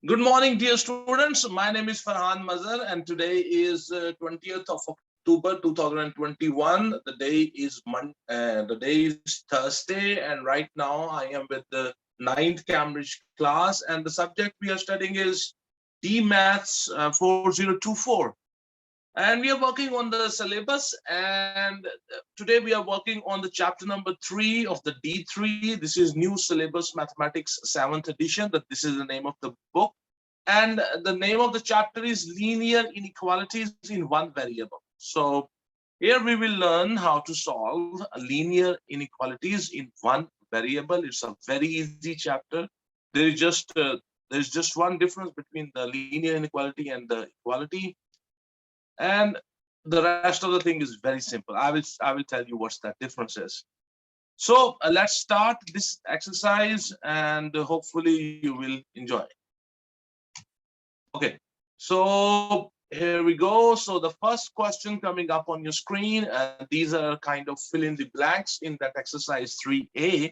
Good morning, dear students. My name is Ferhan Mazher, and today is 20th of October 2021. The day is Thursday, and right now I am with the ninth Cambridge class, and the subject we are studying is D Maths 4024. And we are working on the syllabus, and today we are working on the chapter number 3 of the D3. This is New Syllabus Mathematics 7th edition. That this is the name of the book, and the name of the chapter is Linear Inequalities in One Variable. So here we will learn how to solve linear inequalities in one variable. It's a very easy chapter. There is just there's just one difference between the linear inequality and the equality, and the rest of the thing is very simple. I will tell you what's that difference is. So let's start this exercise, and hopefully you will enjoy. Okay, so here we go. So the first question coming up on your screen, these are kind of fill in the blanks in that exercise 3A.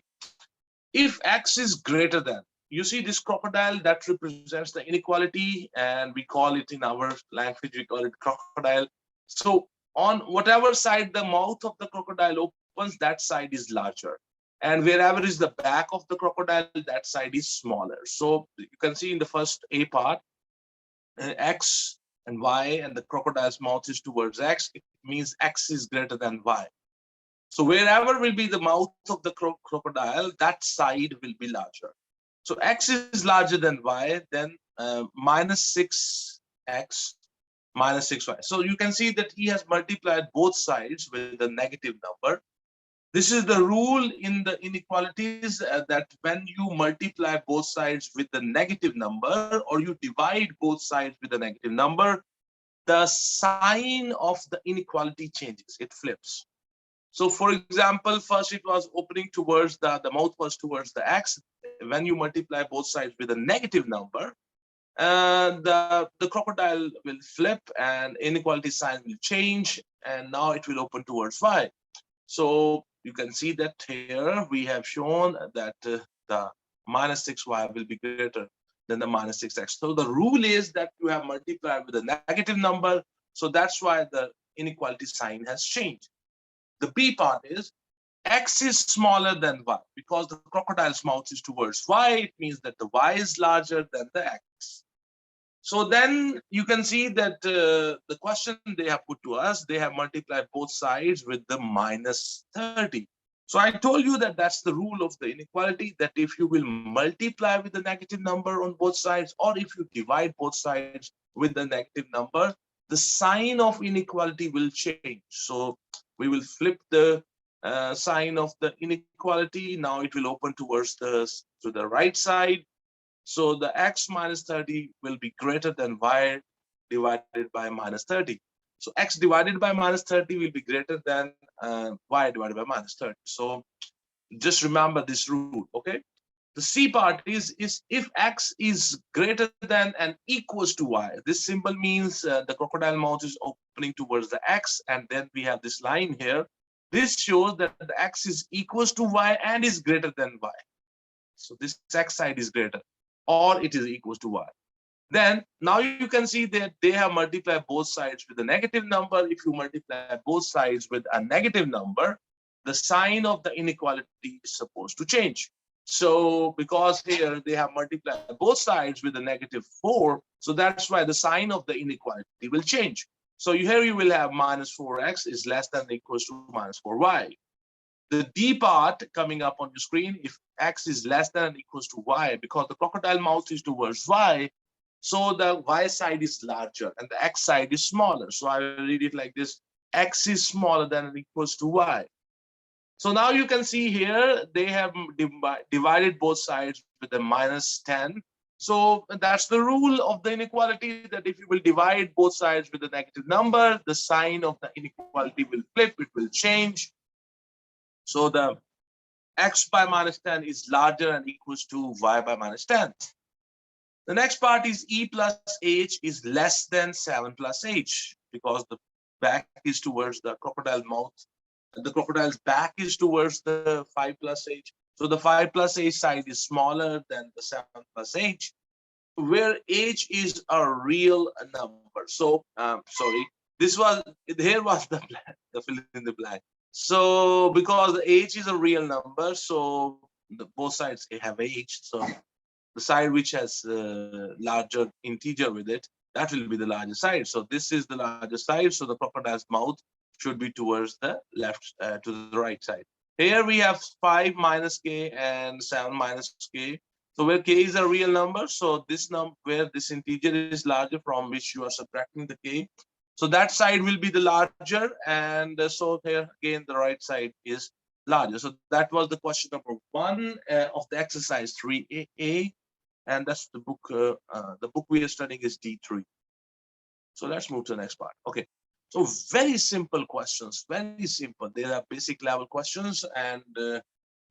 If x is greater than, you see this crocodile that represents the inequality, and we call it in our language, we call it crocodile. So on whatever side the mouth of the crocodile opens, that side is larger. And wherever is the back of the crocodile, that side is smaller. So you can see in the first A part, x and y, and the crocodile's mouth is towards x. It means x is greater than y. So wherever will be the mouth of the crocodile, that side will be larger. So x is larger than y, then minus 6x minus 6y. So you can see that he has multiplied both sides with a negative number. This is the rule in the inequalities, that when you multiply both sides with the negative number, or you divide both sides with a negative number, the sign of the inequality changes, it flips. So for example, first it was opening towards the mouth was towards the x. When you multiply both sides with a negative number, the crocodile will flip and inequality sign will change, and now it will open towards y. So you can see that here we have shown that the minus 6y will be greater than the minus 6x. So the rule is that you have multiplied with a negative number. So that's why the inequality sign has changed. The B part is x is smaller than y, because the crocodile's mouth is towards y. It means that the y is larger than the x. So then you can see that the question they have put to us, they have multiplied both sides with the minus 30. So I told you that that's the rule of the inequality, that if you will multiply with the negative number on both sides, or if you divide both sides with the negative number, the sign of inequality will change. So we will flip the sign of the inequality. Now it will open towards to the right side. So the x minus 30 will be greater than y divided by minus 30. So x divided by minus 30 will be greater than y divided by minus 30. So just remember this rule, okay? The C part is if x is greater than and equals to y. This symbol means the crocodile mouth is opening towards the x, and then we have this line here. This shows that the x is equals to y and is greater than y. So this x side is greater, or it is equals to y. Then now you can see that they have multiplied both sides with a negative number. If you multiply both sides with a negative number, the sign of the inequality is supposed to change. So because here they have multiplied both sides with a negative 4, so that's why the sign of the inequality will change. So here you will have minus 4x is less than or equals to minus 4y. The D part coming up on your screen, if x is less than or equals to y, because the crocodile mouth is towards y, so the y side is larger and the x side is smaller. So I will read it like this: x is smaller than or equals to y. So now you can see here they have divided both sides with a minus 10. So that's the rule of the inequality, that if you will divide both sides with a negative number, the sign of the inequality will flip, it will change. So the x by minus 10 is larger and equals to y by minus 10. The next part is e plus h is less than 7 plus h, because the back is towards the crocodile mouth. The crocodile's back is towards the 5 plus h. So the 5 plus h side is smaller than the 7 plus h. where h is a real number. So sorry, this was, here was the fill in the blank. So because the h is a real number, so both sides have h. So the side which has larger integer with it, that will be the larger side. So this is the larger side. So the crocodile's mouth should be towards the left, to the right side. Here we have 5 minus k and 7 minus k. So where k is a real number, so this number where this integer is larger from which you are subtracting the k, so that side will be the larger, and so here again the right side is larger. So that was the question number 1 of the exercise 3A, and that's the book we are studying is D3. So let's move to the next part. Okay, so very simple questions, very simple. They are basic level questions, and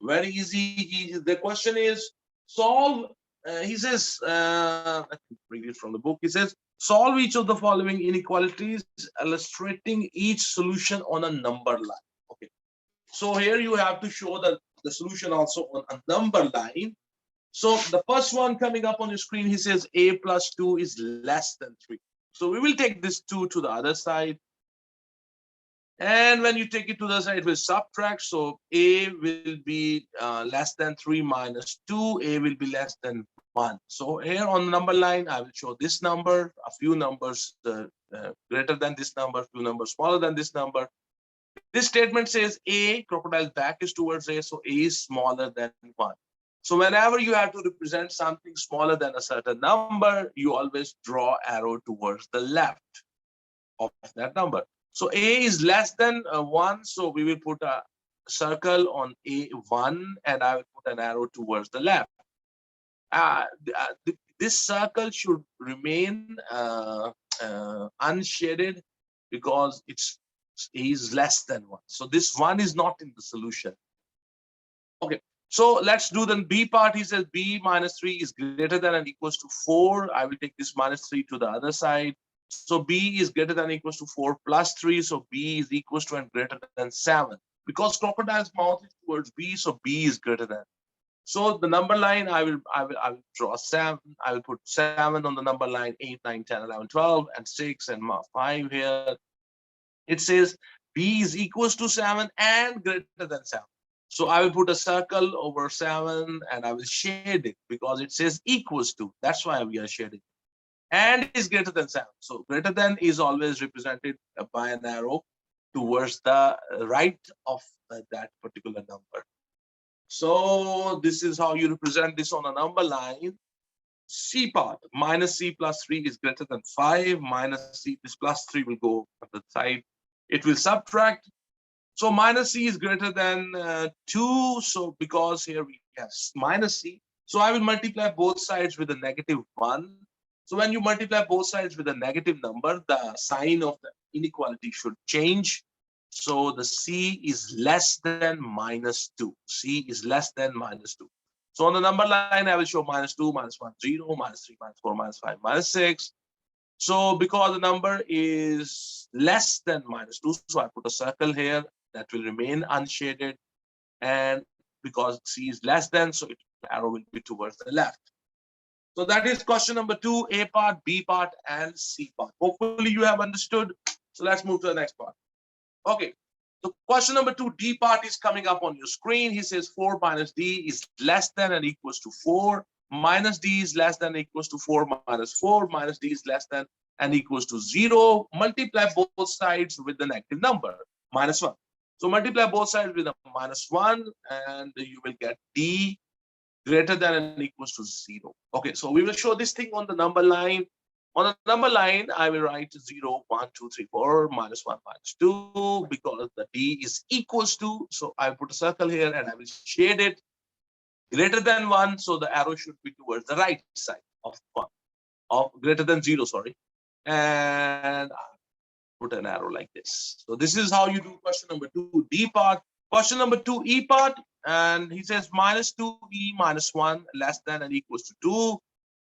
very easy. The question is solve. He says, let me read it from the book. He says, solve each of the following inequalities, illustrating each solution on a number line. Okay, so here you have to show the solution also on a number line. So the first one coming up on your screen, he says a plus 2 is less than 3. So we will take this 2 to the other side. And when you take it to the side, we'll subtract. So a will be less than 3 minus 2. A will be less than 1. So here on the number line, I will show this number, a few numbers greater than this number, a few numbers smaller than this number. This statement says a, crocodile's back is towards a, so a is smaller than 1. So whenever you have to represent something smaller than a certain number, you always draw arrow towards the left of that number. So a is less than 1, so we will put a circle on a1, and I will put an arrow towards the left. This circle should remain unshaded because it's a is less than 1. So this 1 is not in the solution. Okay. So let's do the B part. He says b minus 3 is greater than and equals to 4. I will take this minus 3 to the other side. So b is greater than or equals to 4 plus 3. So b is equals to and greater than 7. Because crocodile's mouth is towards b, so b is greater than. So the number line, I will draw 7. I will put 7 on the number line, 8, 9, 10, 11, 12, and 6 and 5 here. It says b is equals to 7 and greater than 7. So I will put a circle over 7 and I will shade it because it says equals to. That's why we are shading. And is greater than 7. So greater than is always represented by an arrow towards the right of that particular number. So this is how you represent this on a number line. C part, minus c plus 3 is greater than 5. Minus c, this plus 3 will go on the side. It will subtract. So minus c is greater than 2. So because here we have minus c, so I will multiply both sides with a negative 1. So when you multiply both sides with a negative number, the sign of the inequality should change. So the c is less than minus 2. C is less than minus 2. So on the number line, I will show minus 2, minus 1, 0, minus 3, minus 4, minus 5, minus 6. So because the number is less than minus 2, so I put a circle here that will remain unshaded. And because c is less than, so the arrow will be towards the left. So that is question number 2, A part, B part, and C part. Hopefully you have understood. So let's move to the next part. Okay. So question number 2, D part is coming up on your screen. He says 4 minus D is less than and equals to 4. Minus D is less than equals to 4 minus 4. Minus D is less than and equals to 0. Multiply both sides with the negative number, minus 1. So multiply both sides with a minus 1 and you will get D greater than and equals to 0. Okay, so we will show this thing on the number line. On the number line, I will write 0, 1, 2, 3, 4, minus 1, minus 2, because the D is equals to. So I put a circle here and I will shade it. Greater than 1, so the arrow should be towards the right side of 1, of greater than 0, sorry. And put an arrow like this. So this is how you do question number 2, D part. Question number 2, E part. And he says minus 2E minus 1 less than and equals to 2.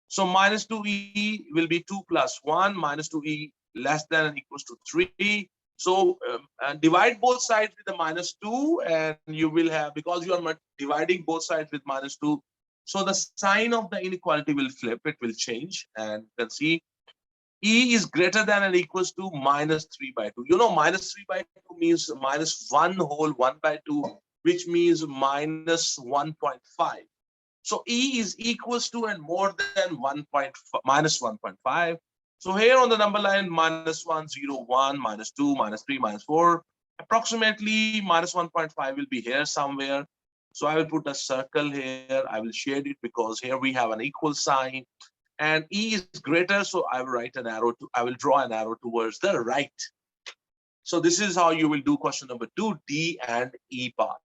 So minus 2E will be 2 plus 1. Minus 2E less than and equals to 3. So divide both sides with the minus 2 and you will have, because you are dividing both sides with minus 2, So the sign of the inequality will flip, it will change, and you can see E is greater than or equals to minus 3 by 2. You know, minus 3 by 2 means minus 1 whole 1 by 2, which means minus 1.5. So E is equals to and more than 1.5, minus 1.5. So here on the number line, minus 1, 0, 1, minus 2, minus 3, minus 4. Approximately minus 1.5 will be here somewhere. So I will put a circle here. I will shade it because here we have an equal sign. And E is greater, so I will write an arrow I will draw an arrow towards the right. So this is how you will do question number 2, D and E part.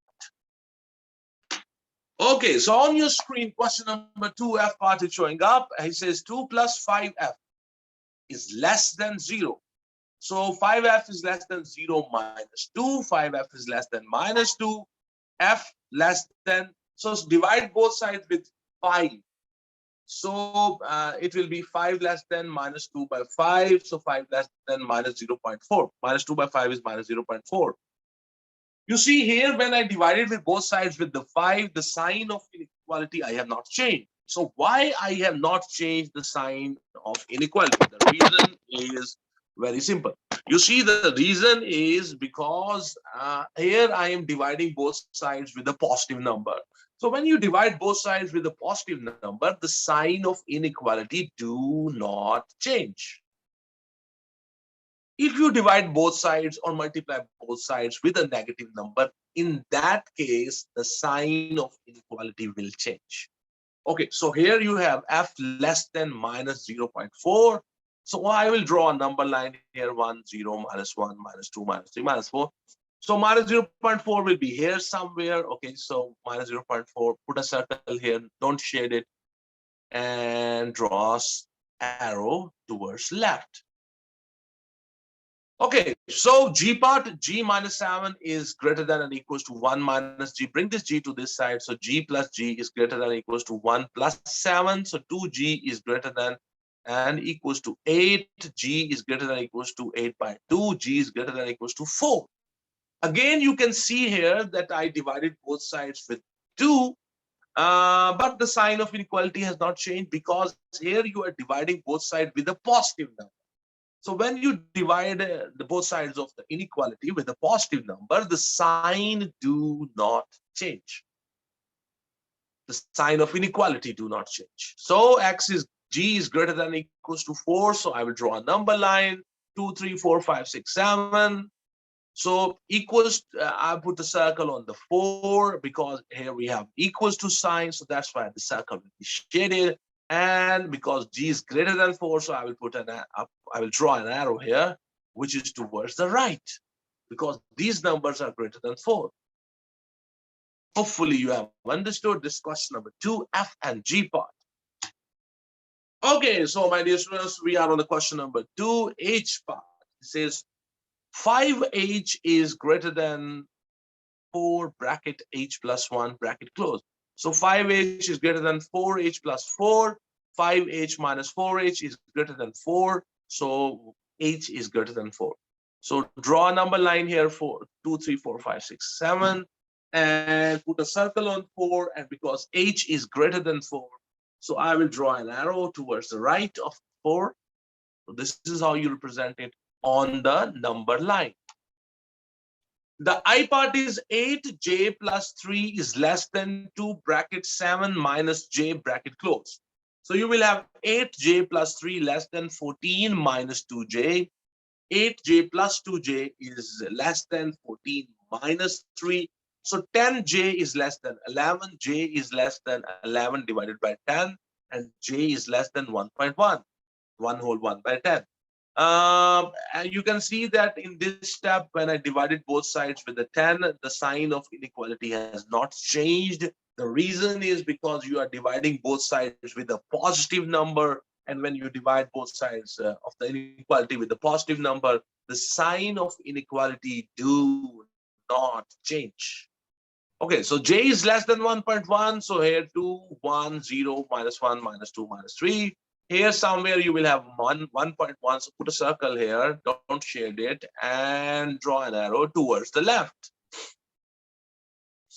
Okay, so on your screen, question number 2, F part is showing up. He says 2 plus 5F is less than 0. So 5F is less than 0 minus 2. 5F is less than minus 2. F less than, so divide both sides with 5. So it will be 5 less than minus 2 by 5. So 5 less than minus 0.4. Minus 2 by 5 is minus 0.4. You see here, when I divided with both sides with the 5, the sign of inequality I have not changed. So why I have not changed the sign of inequality? The reason is very simple. You see, the reason is because here I am dividing both sides with a positive number. So when you divide both sides with a positive number, the sign of inequality do not change. If you divide both sides or multiply both sides with a negative number, in that case, the sign of inequality will change. Okay, so here you have F less than minus 0.4. So I will draw a number line here, 1, 0, minus 1, minus 2, minus 3, minus 4. So minus 0.4 will be here somewhere. Okay, so minus 0.4, put a circle here, don't shade it, and draw arrow towards left. Okay, so G part, G minus 7 is greater than or equals to 1 minus G. Bring this G to this side. So G plus G is greater than or equals to 1 plus 7. So 2G is greater than and equals to 8. G is greater than or equals to 8 by 2. G is greater than or equals to 4. Again, you can see here that I divided both sides with 2. But the sign of inequality has not changed because here you are dividing both sides with a positive number. So when you divide the both sides of the inequality with a positive number, the sign do not change. The sign of inequality do not change. So G is greater than or equals to 4. So I will draw a number line, 2, 3, 4, 5, 6, 7. So equals, I put the circle on the 4 because here we have equals to sign. So that's why the circle will be shaded. And because G is greater than 4, so I will put I will draw an arrow here, which is towards the right, because these numbers are greater than 4. Hopefully you have understood this question number 2, F and G part. Okay, so my dear students, we are on the question number 2, H part. It says 5H is greater than 4 bracket H plus 1 bracket close. So 5H is greater than 4H plus 4. 5H minus 4H is greater than 4. So H is greater than 4. So draw a number line here for 2, 3, 4, 5, 6, 7. And put a circle on 4. And because H is greater than 4, so I will draw an arrow towards the right of 4. So this is how you represent it on the number line. The I part is 8J plus 3 is less than 2 bracket 7 minus J bracket close. So you will have 8J plus 3 less than 14 minus 2J. 8J plus 2J is less than 14 minus 3. So 10J is less than 11. J is less than 11 divided by 10. And J is less than 1.1. 1 whole 1 by 10. And you can see that in this step, when I divided both sides with the 10, the sign of inequality has not changed. The reason is because you are dividing both sides with a positive number. And when you divide both sides of the inequality with a positive number, the sign of inequality do not change. Okay, so J is less than 1.1. So here 2, 1, 0, minus 1, minus 2, minus 3. Here somewhere you will have 1.1. So put a circle here, don't shade it, and draw an arrow towards the left.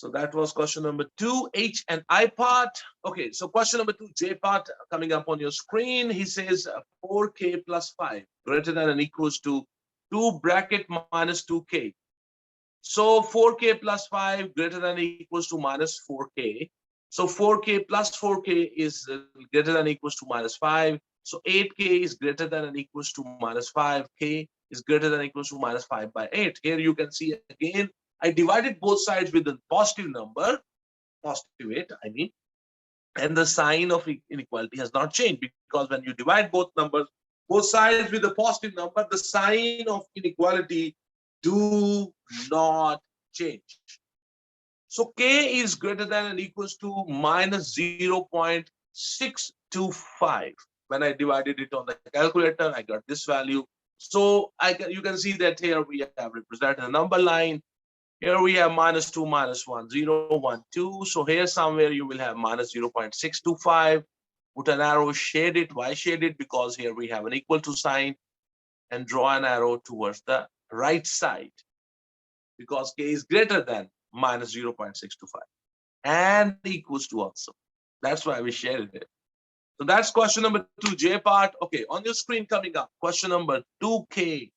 So that was question number 2, H and I part. Okay, so question number 2, J part, coming up on your screen. He says 4k plus 5 greater than and equals to 2 bracket minus 2k. So 4k plus 5 greater than equals to minus 4k. So 4k plus 4k is greater than equals to minus 5. So 8k is greater than and equals to minus 5. K is greater than equals to minus 5 by 8. Here you can see again, I divided both sides with a positive number, positive 8, I mean, and the sign of inequality has not changed, because when you divide both numbers, both sides with a positive number, the sign of inequality do not change. So k is greater than and equals to minus 0.625. When I divided it on the calculator, I got this value. So you can see that here we have represented a number line. Here we have minus 2, minus 1, 0, 1, 2. So here somewhere you will have minus 0.625. Put an arrow, shade it. Why shade it? Because here we have an equal to sign, and draw an arrow towards the right side, because k is greater than minus 0.625 and equals to also. That's why we shaded it. So that's question number 2, J part. Okay, on your screen coming up, question number 2K.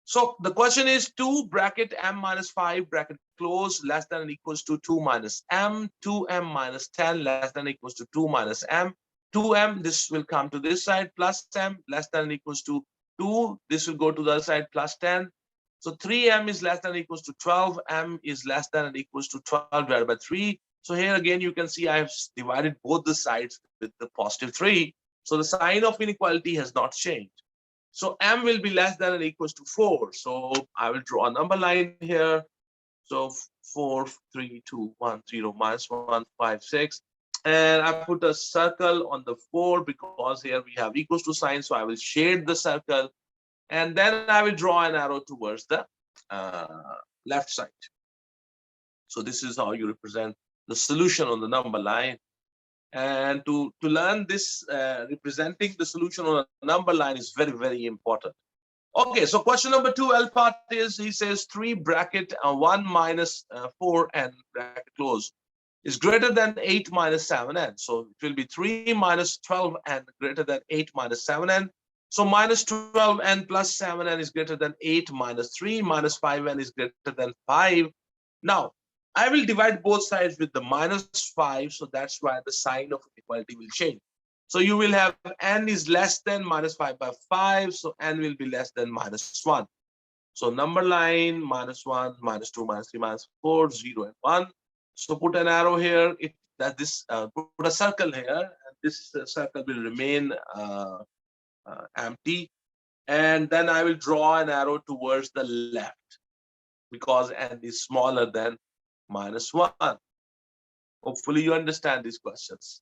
So the question is 2 bracket m minus 5 bracket close less than or equals to 2 minus m, 2m minus 10 less than or equals to 2 minus m, 2m, this will come to this side, plus m less than or equals to 2, this will go to the other side, plus 10. So 3m is less than or equals to 12, m is less than or equals to 12 divided by 3. So here again, you can see I have divided both the sides with the positive 3. So the sign of inequality has not changed. So m will be less than or equals to 4. So I will draw a number line here. So 4, 3, 2, 1, 0, minus 1, 5, 6. And I put a circle on the 4 because here we have equals to sign. So I will shade the circle. And then I will draw an arrow towards the left side. So this is how you represent the solution on the number line. And to learn this, representing the solution on a number line is very, very important. Okay, so question number 2, L part is, he says 3 bracket 1 minus 4n bracket close is greater than 8 minus 7n. So it will be 3 minus 12n greater than 8 minus 7n. So minus 12n plus 7n is greater than 8 minus 3 minus 5n is greater than 5. Now, I will divide both sides with the minus 5. So that's why the sign of inequality will change. So you will have n is less than minus 5 by 5. So n will be less than minus 1. So number line, minus 1, minus 2, minus 3, minus 4, 0, and 1. So put an arrow here. Put a circle here. And this circle will remain empty. And then I will draw an arrow towards the left, because n is smaller than minus 1. Hopefully you understand these questions.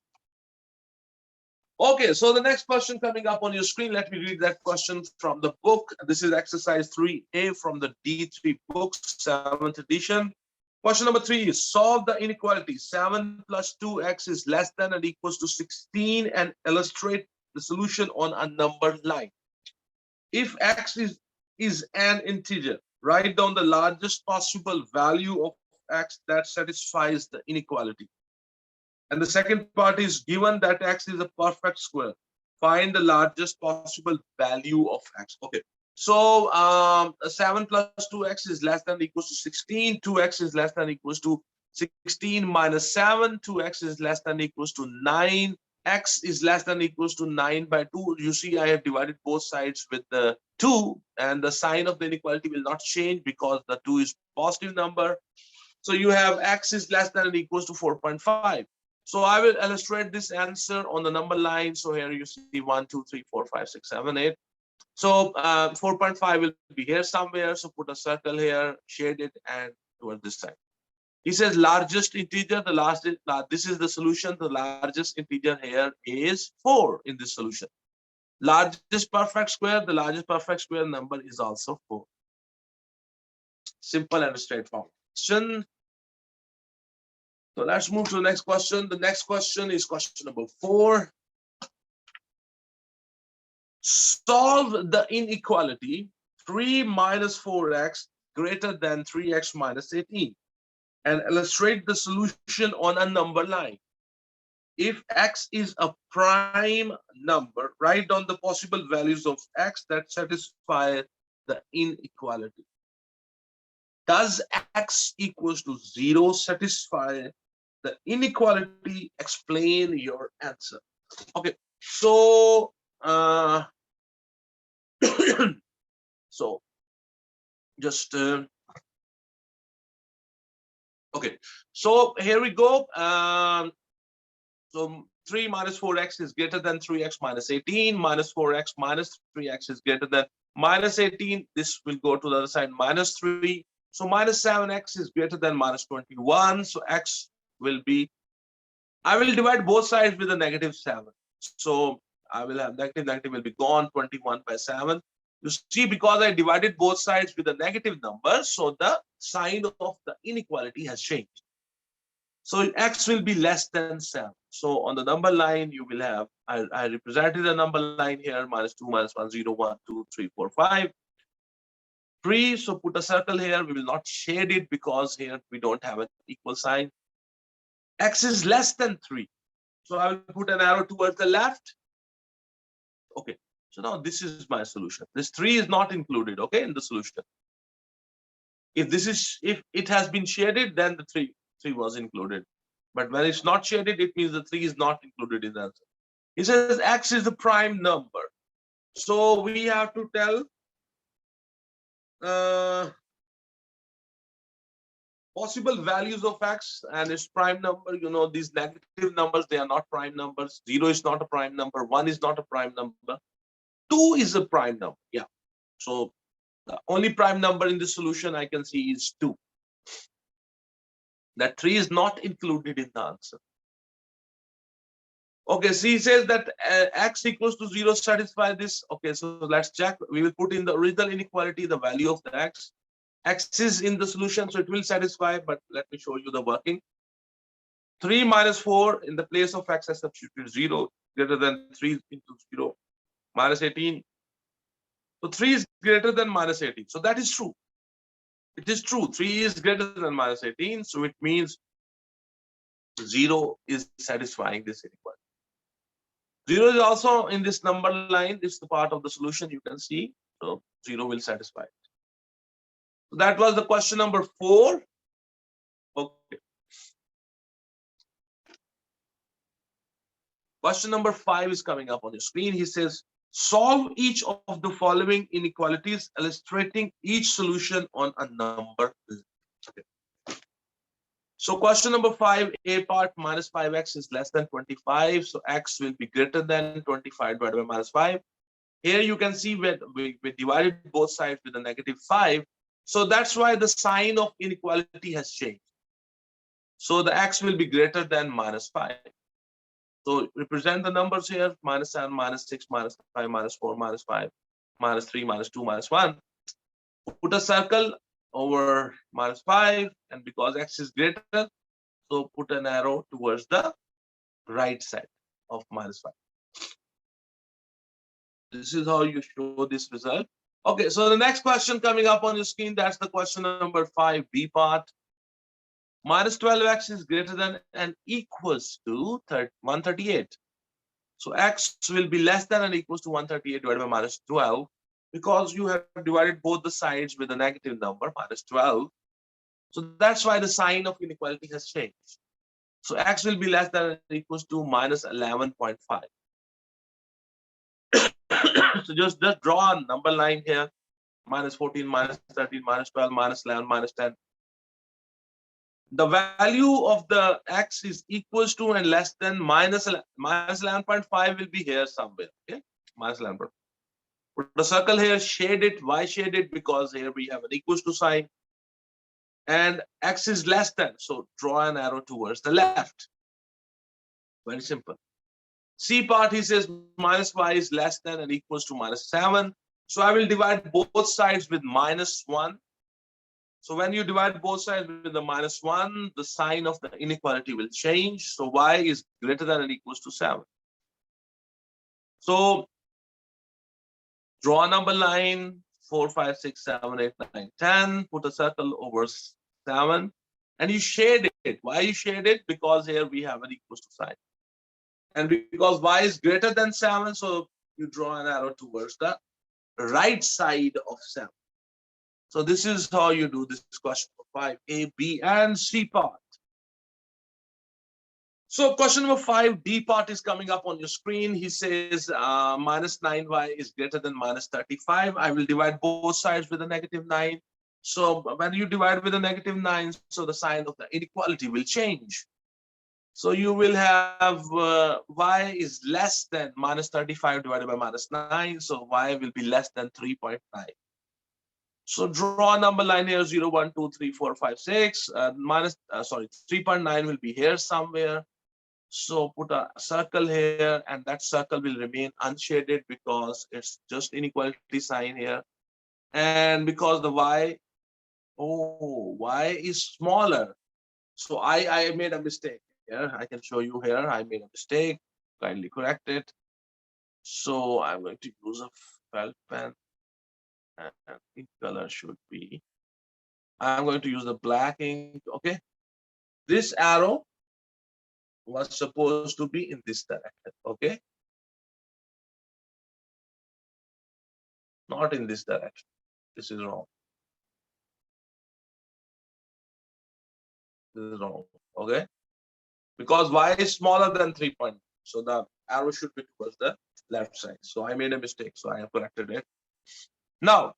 Okay, so the next question coming up on your screen, let me read that question from the book. This is exercise 3A from the D3 books, 7th edition. Question number 3 is solve the inequality 7 plus 2x is less than or equals to 16 and illustrate the solution on a numbered line. If x is an integer, write down the largest possible value of x that satisfies the inequality. And the second part is, given that x is a perfect square, find the largest possible value of x. Okay, so 7 plus 2x is less than or equals to 16. 2x is less than or equals to 16 minus 7. 2x is less than or equals to 9. X is less than or equals to 9 by 2. You see, I have divided both sides with the 2, and the sign of the inequality will not change because the 2 is positive number. So you have x is less than or equals to 4.5. So I will illustrate this answer on the number line. So here you see 1, 2, 3, 4, 5, 6, 7, 8. So 4.5 will be here somewhere. So put a circle here, shade it, and towards this side. He says largest integer, this is the solution. The largest integer here is 4 in this solution. Largest perfect square, the largest perfect square number is also 4. Simple and straightforward question. So let's move to the next question. The next question is question number 4. Solve the inequality 3 minus 4x greater than 3x minus 18. and illustrate the solution on a number line. If x is a prime number, write down the possible values of x that satisfy the inequality. Does x equals to 0 satisfy the inequality? Explain your answer. Okay, so so just okay, so here we go. So 3 minus 4x is greater than 3x minus 18, minus 4x minus 3x is greater than minus 18. This will go to the other side, minus 3. So minus 7x is greater than minus 21. So x will be, I will divide both sides with a negative 7. So I will have negative will be gone, 21 by 7. You see, because I divided both sides with a negative number, so the sign of the inequality has changed. So x will be less than 7. So on the number line, you will have, I represented a number line here, minus 2, minus 1, 0, 1, 2, 3, 4, 5. 3, so put a circle here. We will not shade it because here we don't have an equal sign. X is less than 3. So I will put an arrow towards the left. Okay, so now this is my solution. This 3 is not included, okay, in the solution. If it has been shaded, then the 3 was included. But when it's not shaded, it means the 3 is not included in the answer. It says x is the prime number. So we have to tell possible values of x and its prime number. You know, these negative numbers, they are not prime numbers. 0 is not a prime number. 1 is not a prime number. 2 is a prime number. Yeah. So the only prime number in this solution I can see is 2. That 3 is not included in the answer. Okay, so he says that x equals to 0 satisfy this. Okay, so let's check. We will put in the original inequality the value of the x. X is in the solution, so it will satisfy, but let me show you the working. 3 minus 4, in the place of x, I substitute 0, greater than 3 into 0, minus 18. So 3 is greater than minus 18. So that is true. It is true. 3 is greater than minus 18. So it means 0 is satisfying this inequality. 0 is also in this number line. It's the part of the solution you can see. So 0 will satisfy it. So that was the question number 4. Okay. Question number 5 is coming up on your screen. He says, solve each of the following inequalities, illustrating each solution on a number. Okay. So question number 5, A part, minus 5x is less than 25. So x will be greater than 25 divided by minus 5. Here you can see when we divided both sides with a negative 5. So that's why the sign of inequality has changed. So the x will be greater than minus 5. So represent the numbers here, minus 7, minus 6, minus 5, minus 4, minus 5, minus 3, minus 2, minus 1. Put a circle over minus 5, and because x is greater, so put an arrow towards the right side of minus 5. This is how you show this result. Okay, so the next question coming up on your screen, that's the question number 5, B part. Minus 12x is greater than and equals to 138. So x will be less than and equals to 138 divided by minus 12, because you have divided both the sides with a negative number, minus 12. So that's why the sign of inequality has changed. So x will be less than and equals to minus 11.5. So just draw a number line here, minus 14, minus 13, minus 12, minus 11, minus 10. The value of the x is equals to and less than minus 11.5 will be here somewhere. Okay, minus 11. Put the circle here, shade it. Why shade it? Because here we have an equals to sign, and x is less than. So draw an arrow towards the left. Very simple. C part, he says minus y is less than and equals to minus 7. So I will divide both sides with minus 1. So when you divide both sides with the minus 1, the sign of the inequality will change. So y is greater than and equals to 7. So draw a number line, 4, 5, 6, 7, 8, 9, 10. Put a circle over 7. and you shade it. Why you shade it? Because here we have an equals to sign. And because y is greater than 7, so you draw an arrow towards the right side of 7. So this is how you do this question number 5, A, B, and C part. So question number 5, D part is coming up on your screen. He says minus 9y is greater than minus 35. I will divide both sides with a negative 9. So when you divide with a negative 9, so the sign of the inequality will change. So you will have y is less than minus 35 divided by minus 9. So y will be less than 3.9. So draw a number line here, 0, 1, 2, 3, 4, 5, 6. 3.9 will be here somewhere. So put a circle here, and that circle will remain unshaded because it's just inequality sign here. And because the y is smaller. So I made a mistake here. I can show you here. I made a mistake. Kindly correct it. So I'm going to use a felt pen, and ink color should be. I'm going to use the black ink. Okay. This arrow was supposed to be in this direction. Okay. Not in this direction. This is wrong. This is wrong. Okay. Because y is smaller than 3 point. So the arrow should be towards the left side. So I made a mistake. So I have corrected it. Now,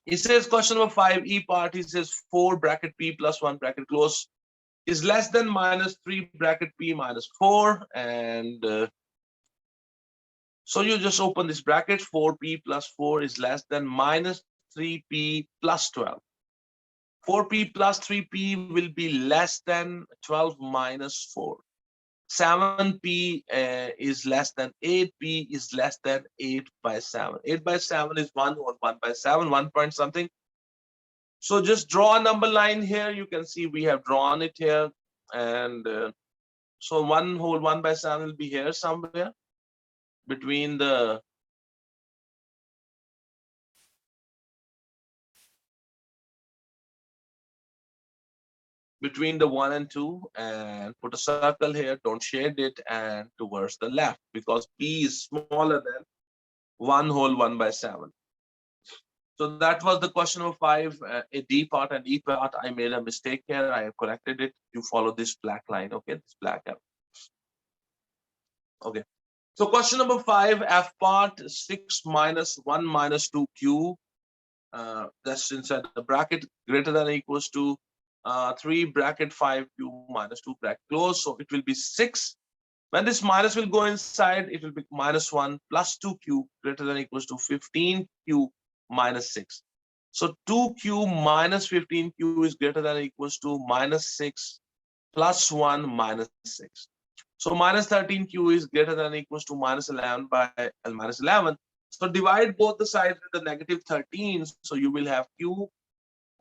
he says question number 5, E part, he says 4 bracket P plus 1 bracket close is less than minus 3 bracket P minus 4. And so you just open this bracket, 4P plus 4 is less than minus 3P plus 12. 4P plus 3P will be less than 12 minus 4. 7P is less than 8P is less than 8 by 7. 8 by 7 is 1 or 1 by 7, 1 point something. So just draw a number line here. You can see we have drawn it here. And so 1 whole 1 by 7 will be here somewhere between the between the 1 and 2, and put a circle here, don't shade it, and towards the left, because P is smaller than 1 whole 1 by 7. So that was the question number 5, a D part and E part. I made a mistake here. I have corrected it. You follow this black line, okay? This black arrow. Okay. So question number 5, F part, 6 minus 1 minus 2Q. That's inside the bracket, greater than or equals to 3 bracket 5Q minus 2 bracket close. So it will be 6. When this minus will go inside, it will be minus 1 plus 2Q greater than or equals to 15Q minus 6. So 2Q minus 15Q is greater than or equals to minus 6 plus 1 minus 6. So minus 13Q is greater than or equals to minus 11 by minus 11. So divide both the sides with the negative 13. So you will have Q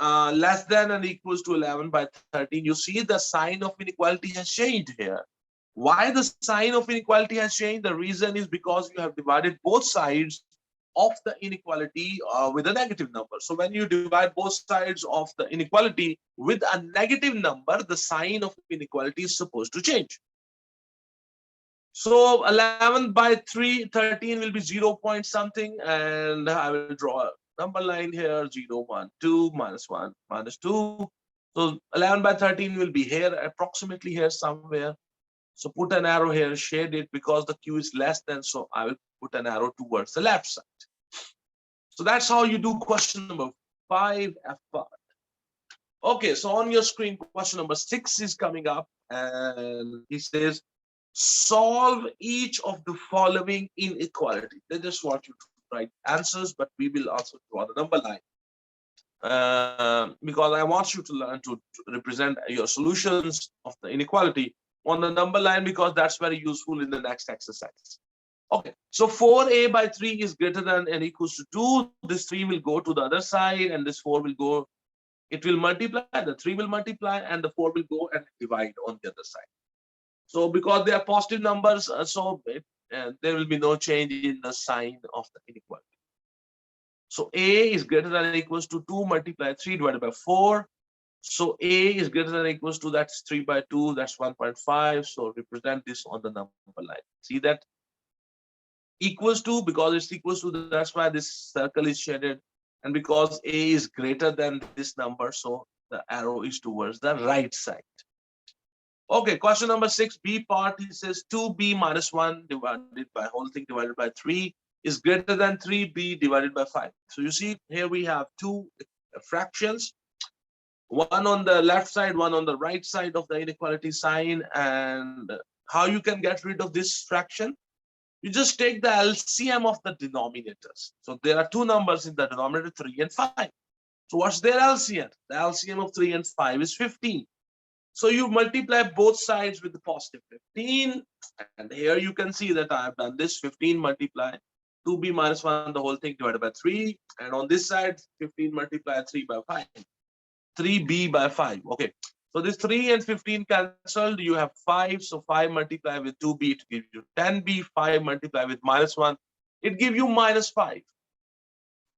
less than or equals to 11 by 13. You see the sign of inequality has changed here. Why the sign of inequality has changed? The reason is because you have divided both sides of the inequality with a negative number. So when you divide both sides of the inequality with a negative number, the sign of inequality is supposed to change. So 11 by 13 will be 0 point something, and I will draw a number line here, 0, 1, 2, minus 1, minus 2. So 11 by 13 will be here, approximately here somewhere. So put an arrow here, shade it, because the Q is less than, so I will put an arrow towards the left side. So that's how you do question number 5, F part. Okay, so on your screen, question number 6 is coming up, and he says, solve each of the following inequality. They just want you to write answers, but we will also draw the number line. Because I want you to learn to represent your solutions of the inequality on the number line, because that's very useful in the next exercise. Okay, so 4a by 3 is greater than and equals to 2. This 3 will go to the other side, and this 4 will go, it will multiply, the 3 will multiply, and the 4 will go and divide on the other side. So because they are positive numbers, there will be no change in the sign of the inequality. So a is greater than or equals to 2 multiplied 3 divided by 4. So A is greater than or equals to, that's 3 by 2, that's 1.5. So represent this on the number line. See that equals to, because it's equals to, that's why this circle is shaded. And because A is greater than this number, so the arrow is towards the right side. Okay, question number 6, B part, he says 2B minus 1 divided by whole thing divided by 3 is greater than 3B divided by 5. So you see here we have two fractions, one on the left side, one on the right side of the inequality sign. And how you can get rid of this fraction? You just take the LCM of the denominators. So there are two numbers in the denominator, 3 and 5. So what's their LCM? The LCM of 3 and 5 is 15. So you multiply both sides with the positive 15. And here you can see that I have done this 15 multiply 2B minus 1, the whole thing divided by 3. And on this side, 15 multiply 3 by 5. 3B by 5. Okay. So this 3 and 15 cancelled. You have 5. So 5 multiply with 2B to give you 10B. 5 multiply with minus 1. It gives you minus 5.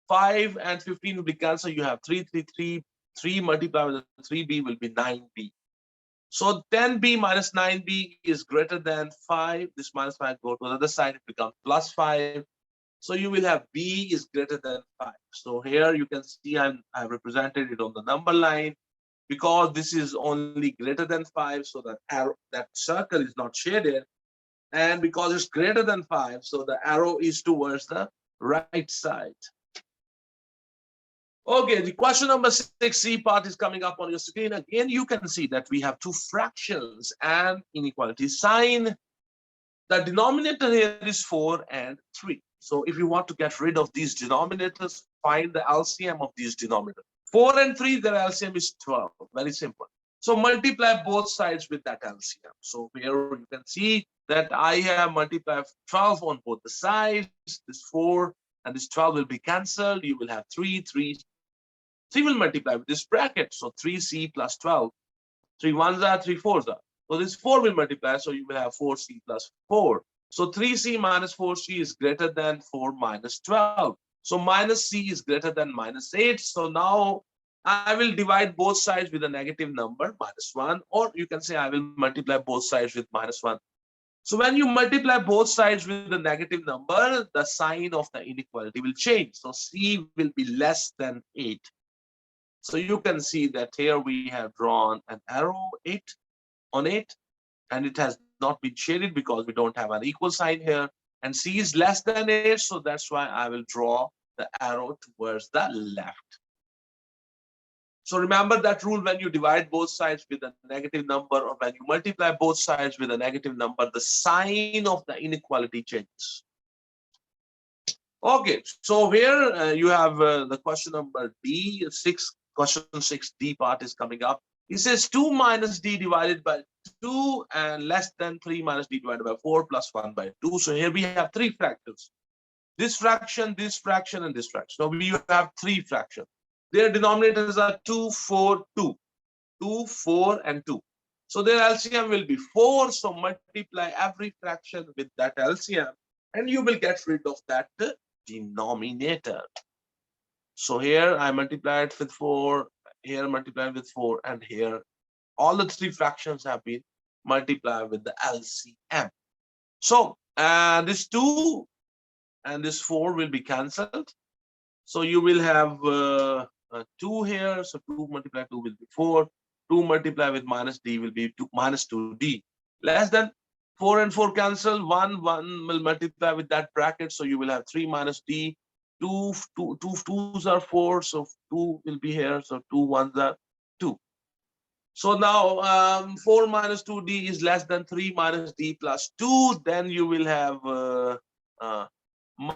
5 and 15 will be cancelled. You have 3, 3, 3. 3 multiply with 3B will be 9B. So 10B minus 9B is greater than 5. This minus 5 go to the other side. It becomes plus 5. So you will have B is greater than 5. So here you can see I've represented it on the number line. Because this is only greater than 5, so that arrow, that circle is not shaded. And because it's greater than 5, so the arrow is towards the right side. Okay, the question number 6C part is coming up on your screen. Again, you can see that we have two fractions and inequality sign. The denominator here is 4 and 3. So if you want to get rid of these denominators, find the LCM of these denominators. 4 and 3, their LCM is 12. Very simple. So multiply both sides with that LCM. So here you can see that I have multiplied 12 on both the sides. This 4 and this 12 will be cancelled. You will have 3, 3. 3 will multiply with this bracket. So 3C plus 12. 3 ones are, 3 fours are. So this 4 will multiply. So you will have 4C plus 4. So 3C minus 4C is greater than 4 minus 12. So minus C is greater than minus 8. So now I will divide both sides with a negative number, minus 1. Or you can say I will multiply both sides with minus 1. So when you multiply both sides with a negative number, the sign of the inequality will change. So C will be less than 8. So you can see that here we have drawn an arrow 8 on 8. And it has not been shaded because we don't have an equal sign here. And C is less than 8. So that's why I will draw the arrow towards the left. So remember that rule: when you divide both sides with a negative number, or when you multiply both sides with a negative number, the sign of the inequality changes. Okay, so here you have the question number D, question 6D part is coming up. It says 2 minus D divided by 2 and less than 3 minus D divided by 4 plus 1 by 2. So here we have three fractions. This fraction, and this fraction. So we have three fractions. Their denominators are 2, 4, 2. 2, 4, and 2. So their LCM will be 4. So multiply every fraction with that LCM, and you will get rid of that denominator. So here I multiplied with 4, here multiplied with 4, and here all the three fractions have been multiplied with the LCM. So this 2 and this 4 will be cancelled. So you will have 2 here. So 2 multiply 2 will be 4. 2 multiply with minus D will be minus 2D. Less than 4 and 4 cancel. 1 will multiply with that bracket. So you will have 3 minus D. 2 2's are 4. So 2 will be here. So 2 1's are 2. So now 4 minus 2D is less than 3 minus D plus 2. Then you will have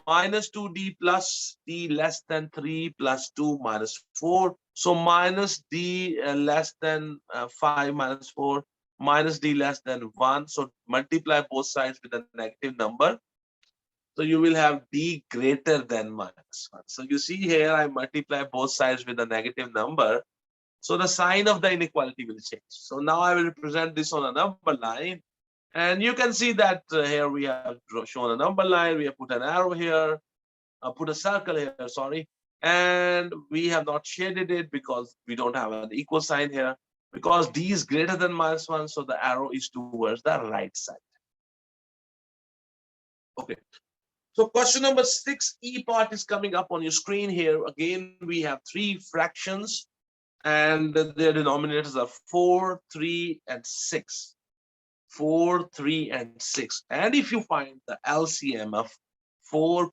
minus 2D plus D less than 3 plus 2 minus 4. So minus D less than 5 minus 4, minus D less than 1. So multiply both sides with a negative number. So you will have D greater than minus 1. So you see here I multiply both sides with a negative number. So the sign of the inequality will change. So now I will represent this on a number line. And you can see that here we have shown a number line. We have put an arrow here, put a circle here, sorry. And we have not shaded it because we don't have an equal sign here. Because d is greater than -1, so the arrow is towards the right side. Okay. So question number 6E part is coming up on your screen here. Again, we have three fractions and their denominators are 4, 3, and 6. 4, 3, and 6. And if you find the LCM of 4,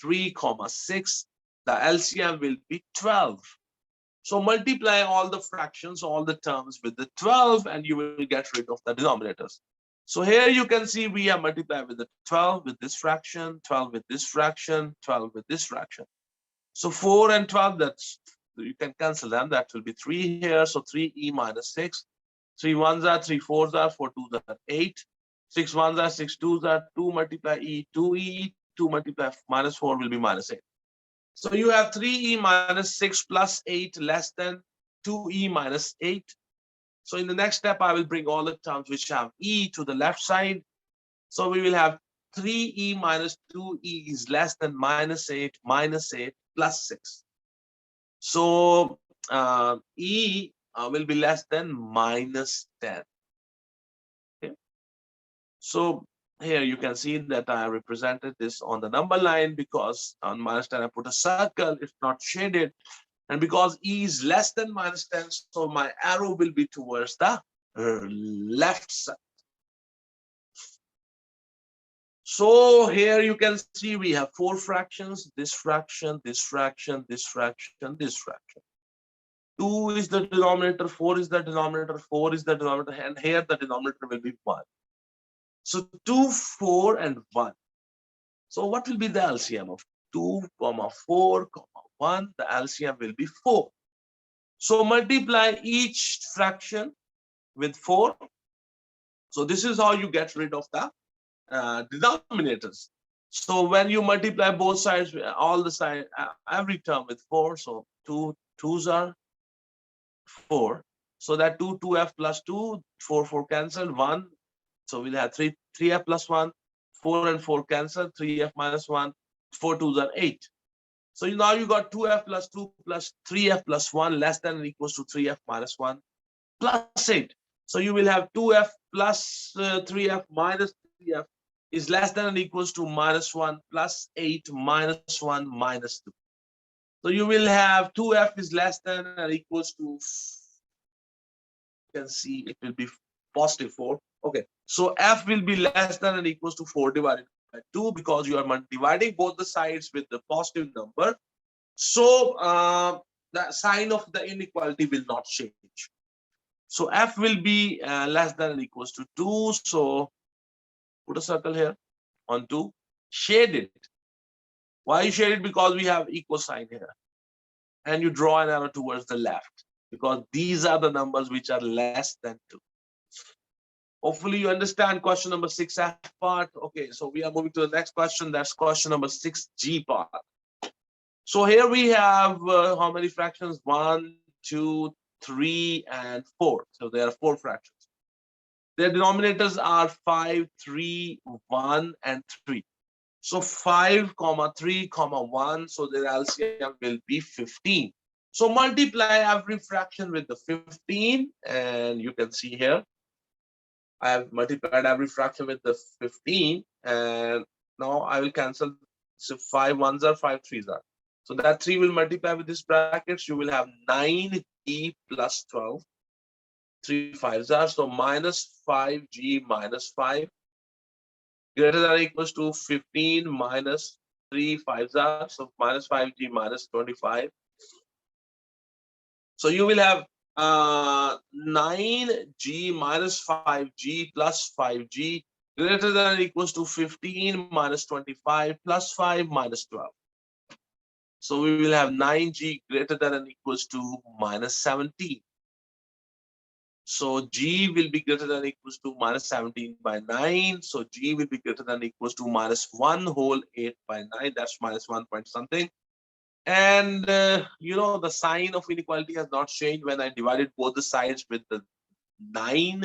3, 6, the LCM will be 12. So multiply all the fractions, all the terms with the 12, and you will get rid of the denominators. So here you can see we have multiplied with the 12 with this fraction, 12 with this fraction, 12 with this fraction. So 4 and 12, that's, you can cancel them. That will be 3 here. So 3e minus 6. 3 1s are 3 4s are 4 2s are 8. 6 1s are 6 2s are 2 multiply e 2e 2 multiply minus 4 will be minus 8. So you have 3e minus 6 plus 8 less than 2e minus 8. So in the next step, I will bring all the terms which have e to the left side. So we will have 3e minus 2e is less than minus 8 plus 6. So e will be less than minus 10. Okay. So here you can see that I represented this on the number line because on minus 10 I put a circle, it's not shaded. And because e is less than minus 10, so my arrow will be towards the left side. So here you can see we have 4 fractions, this fraction, this fraction, this fraction, this fraction. 2 is the denominator, 4 is the denominator, 4 is the denominator, and here the denominator will be 1. So 2, 4, and 1. So what will be the LCM of 2, 4, 1? The LCM will be 4. So multiply each fraction with 4. So this is how you get rid of the denominators. So when you multiply both sides, all the side, every term with 4. So 2 2s are 4. So that 2 2f plus 2, 4 4 cancelled, 1. So we'll have 3f plus 1, 4 and 4 cancel, 3f minus 1, 4 2s are 8. So now you got 2f plus 2 plus 3f plus 1 less than or equals to 3f minus 1 plus 8. So you will have 2f plus 3f minus 3f is less than or equals to minus 1 plus 8 minus 1 minus 2. So you will have 2f is less than or equals to, you can see it will be positive 4. Okay, so f will be less than or equals to 4 divided by 2 because you are dividing both the sides with the positive number. So the sign of the inequality will not change. So f will be less than or equals to 2. So put a circle here on 2. Shade it. Why you shade it? Because we have equal sign here. And you draw an arrow towards the left because these are the numbers which are less than 2. Hopefully you understand question number 6F part. Okay, so we are moving to the next question. That's question number 6G part. So here we have how many fractions? 1, 2, 3, and 4. So there are 4 fractions. Their denominators are 5, 3, 1, and 3. So 5, 3, 1. So their LCM will be 15. So multiply every fraction with the 15, and you can see here I have multiplied every fraction with the 15, and now I will cancel. So 5 1s are 5 3s are. So that 3 will multiply with this brackets. You will have 9g plus 12. 3 5s are. So minus 5g minus 5 greater than or equals to 15 minus 3 5s are. So minus 5g minus 25. So you will have 9g minus 5g plus 5g greater than or equals to 15 minus 25 plus 5 minus 12. So we will have 9g greater than or equals to minus 17. So g will be greater than or equals to minus 17 by 9. So g will be greater than or equals to minus 1 whole 8 by 9. That's minus 1 point something. And you know, the sign of inequality has not changed when I divided both the sides with the 9.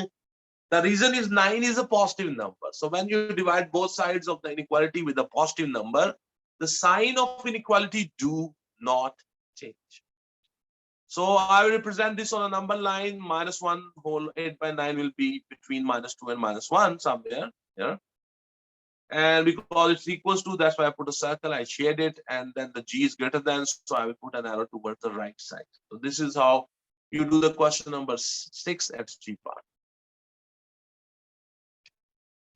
The reason is 9 is a positive number. So when you divide both sides of the inequality with a positive number, the sign of inequality do not change. So I will represent this on a number line. Minus 1 whole 8 by 9 will be between minus 2 and minus 1 somewhere here. And because it's equals to, that's why I put a circle, I shade it, and then the G is greater than, so I will put an arrow towards the right side. So this is how you do the question number 6 at G part.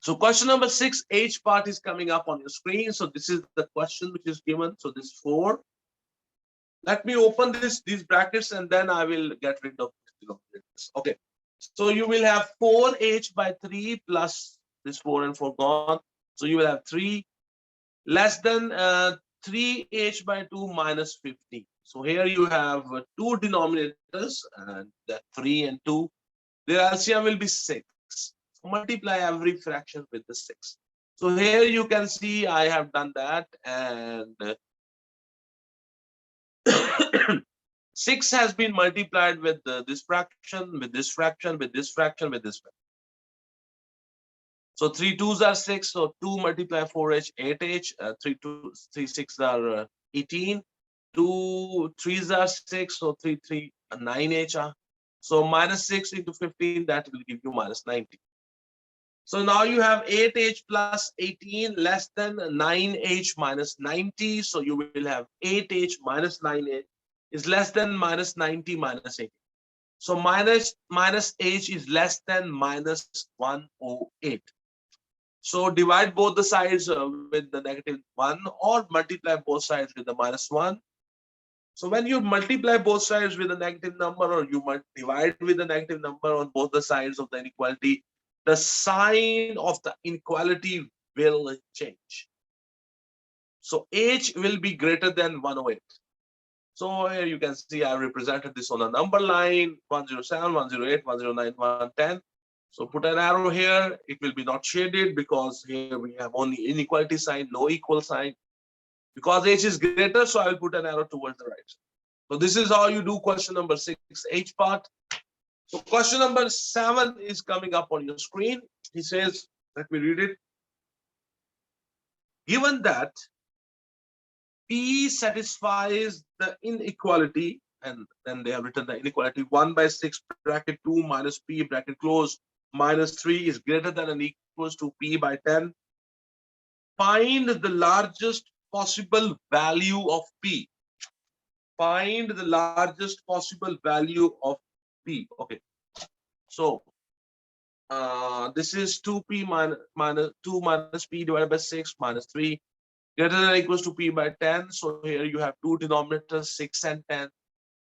So question number 6, H part is coming up on your screen. So this is the question which is given. So this 4. Let me open these brackets and then I will get rid of this. Okay. So you will have 4H by 3 plus this 4 and 4 gone. So you will have 3 less than 3H by 2 minus 50. So here you have two denominators, and that 3 and 2. Their LCM will be 6. So multiply every fraction with the 6. So here you can see I have done that, and 6 has been multiplied with this fraction, with this fraction, with this fraction, with this fraction. So 3 2s are 6. So 2 multiply 4H, 8H. 3 6 are 18. 2 3s are 6. So 3 3 9H. So minus 6 into 15, that will give you minus 90. So now you have 8H plus 18 less than 9H minus 90. So you will have 8H minus 9H is less than minus 90 minus 80. So minus H is less than minus 108. So divide both the sides with the negative 1, or multiply both sides with the minus 1. So when you multiply both sides with a negative number, or you divide with a negative number on both the sides of the inequality, the sign of the inequality will change. So H will be greater than 108. So here you can see I represented this on a number line: 107, 108, 109, 110. So put an arrow here. It will be not shaded because here we have only inequality sign, no equal sign. Because H is greater, so I will put an arrow towards the right. So this is how you do question number 6, H part. So question number 7 is coming up on your screen. He says, let me read it. Given that P satisfies the inequality, and then they have written the inequality 1 by 6 bracket 2 minus P bracket close minus 3 is greater than or equals to P by 10. Find the largest possible value of P. Find the largest possible value of P. Okay. So this is 2P minus 2 minus P divided by 6 minus 3 greater than or equals to P by 10. So here you have two denominators, 6 and 10,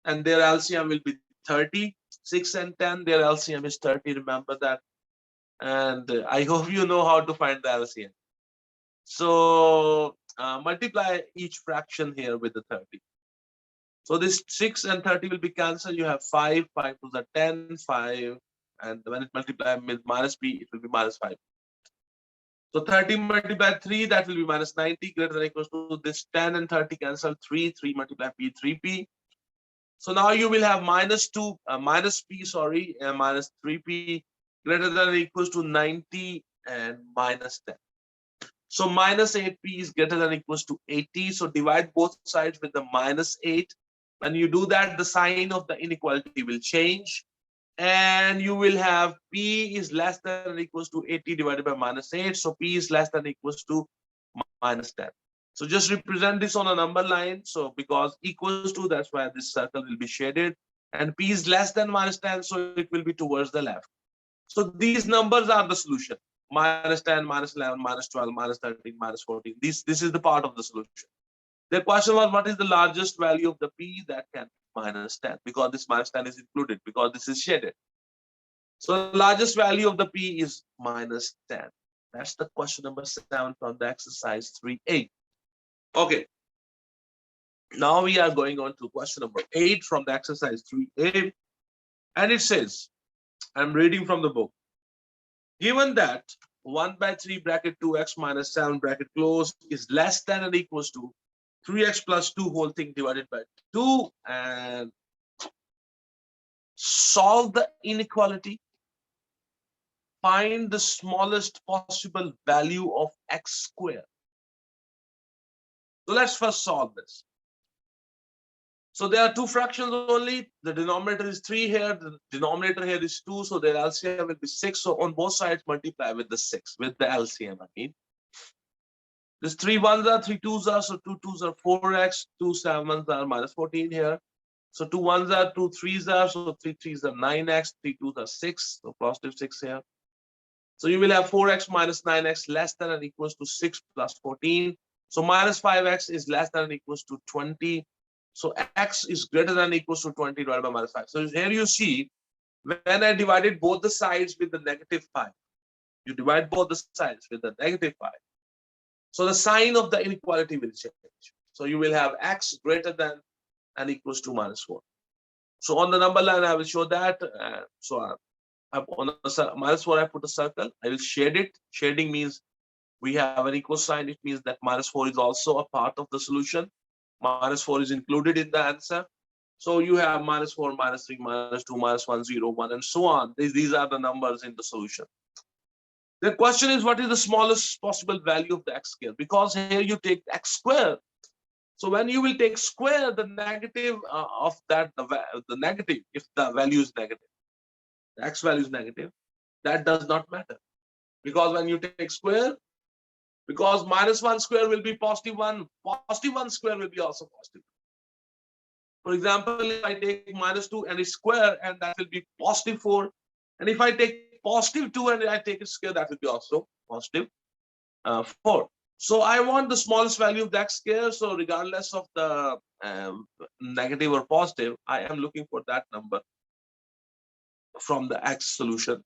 and their LCM will be 30. 6 and 10, their LCM is 30. Remember that. And I hope you know how to find the LCM. So multiply each fraction here with the 30. So this 6 and 30 will be cancelled. You have 5, 5 to the 10, 5, and when it multiplies with minus P, it will be minus 5. So 30 multiplied 3, that will be minus 90, greater than or equals to this 10 and 30 cancel 3, 3 multiplied P, 3P. So now you will have minus P, minus 3P greater than or equals to 90 and minus 10. So minus 8P is greater than or equals to 80. So divide both sides with the minus 8. When you do that, the sign of the inequality will change. And you will have P is less than or equals to 80 divided by minus 8. So P is less than or equals to minus 10. So just represent this on a number line. So because equals to, that's why this circle will be shaded. And P is less than minus 10, so it will be towards the left. So these numbers are the solution. Minus 10, minus 11, minus 12, minus 13, minus 14. This is the part of the solution. The question was, what is the largest value of the P? That can be minus 10, because this minus 10 is included, because this is shaded. So the largest value of the P is minus 10. That's the question number 7 from the exercise 3A. Okay. Now we are going on to question number 8 from the exercise 3A. And it says, I'm reading from the book. Given that 1 by 3 bracket 2x minus 7 bracket close is less than or equals to 3x plus 2 whole thing divided by 2, and solve the inequality, find the smallest possible value of x squared. So let's first solve this. So there are two fractions only. The denominator is 3 here. The denominator here is 2. So their LCM will be 6. So on both sides, multiply with the 6, with the LCM, I mean. This 3 ones are, 3 twos are, so 2 twos are 4x, 2 sevens are minus 14 here. So 2 ones are, 2 threes are, so 3 threes are 9x, 3 twos are 6, so positive 6 here. So you will have 4x minus 9x less than or equals to 6 plus 14. So minus 5x is less than or equals to 20. So x is greater than or equals to 20 divided by minus 5. So here you see, when I divided both the sides with the negative 5, you divide both the sides with the negative 5. So the sign of the inequality will change. So you will have x greater than and equals to minus 4. So on the number line, I will show that. On the minus 4, I put a circle. I will shade it. Shading means we have an equal sign. It means that minus 4 is also a part of the solution. Minus 4 is included in the answer. So you have minus 4, minus 3, minus 2, minus 1, 0, 1, and so on. These are the numbers in the solution. The question is, what is the smallest possible value of the x square? Because here you take x square. So when you will take square, the negative of that, the negative, if the value is negative, the x value is negative, that does not matter. Because when you take square, because minus 1 square will be positive 1, positive 1 square will be also positive. For example, if I take minus 2 and it's square, and that will be positive 4. And if I take positive 2 and I take it square, that will be also positive 4. So I want the smallest value of the x square. So regardless of the negative or positive, I am looking for that number from the x solution,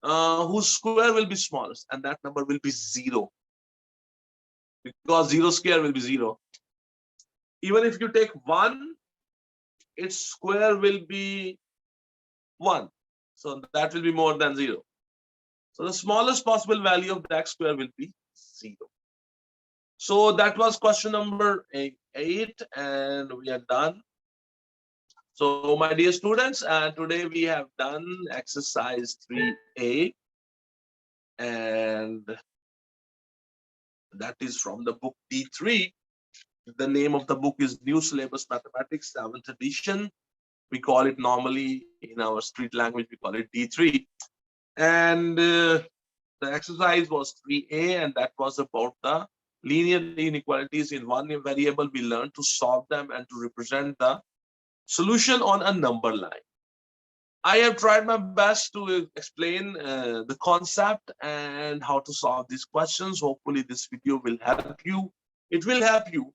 whose square will be smallest, and that number will be 0. Because 0 square will be 0. Even if you take 1, its square will be 1. So that will be more than 0. So the smallest possible value of the x square will be 0. So that was question number 8, and we are done. So my dear students, today we have done exercise 3A, and that is from the book D3. The name of the book is New Syllabus Mathematics, 7th edition. We call it normally in our street language, we call it D3. And the exercise was 3A, and that was about the linear inequalities in one variable. We learned to solve them and to represent the solution on a number line. I have tried my best to explain the concept and how to solve these questions. Hopefully this video will help you. It will help you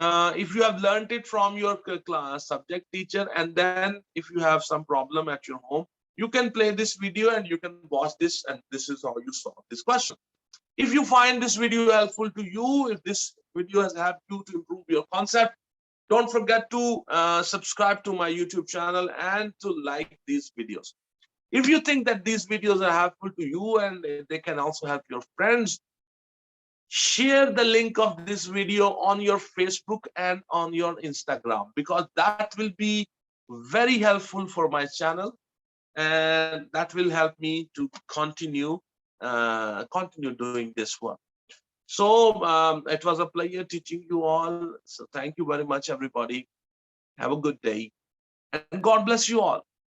if you have learned it from your class subject teacher, and then if you have some problem at your home, you can play this video and you can watch this, and this is how you solve this question. If you find this video helpful to you, if this video has helped you to improve your concept, don't forget to subscribe to my YouTube channel and to like these videos. If you think that these videos are helpful to you and they can also help your friends, share the link of this video on your Facebook and on your Instagram, because that will be very helpful for my channel, and that will help me to continue doing this work. So it was a pleasure teaching you all. So thank you very much, everybody. Have a good day, and God bless you all.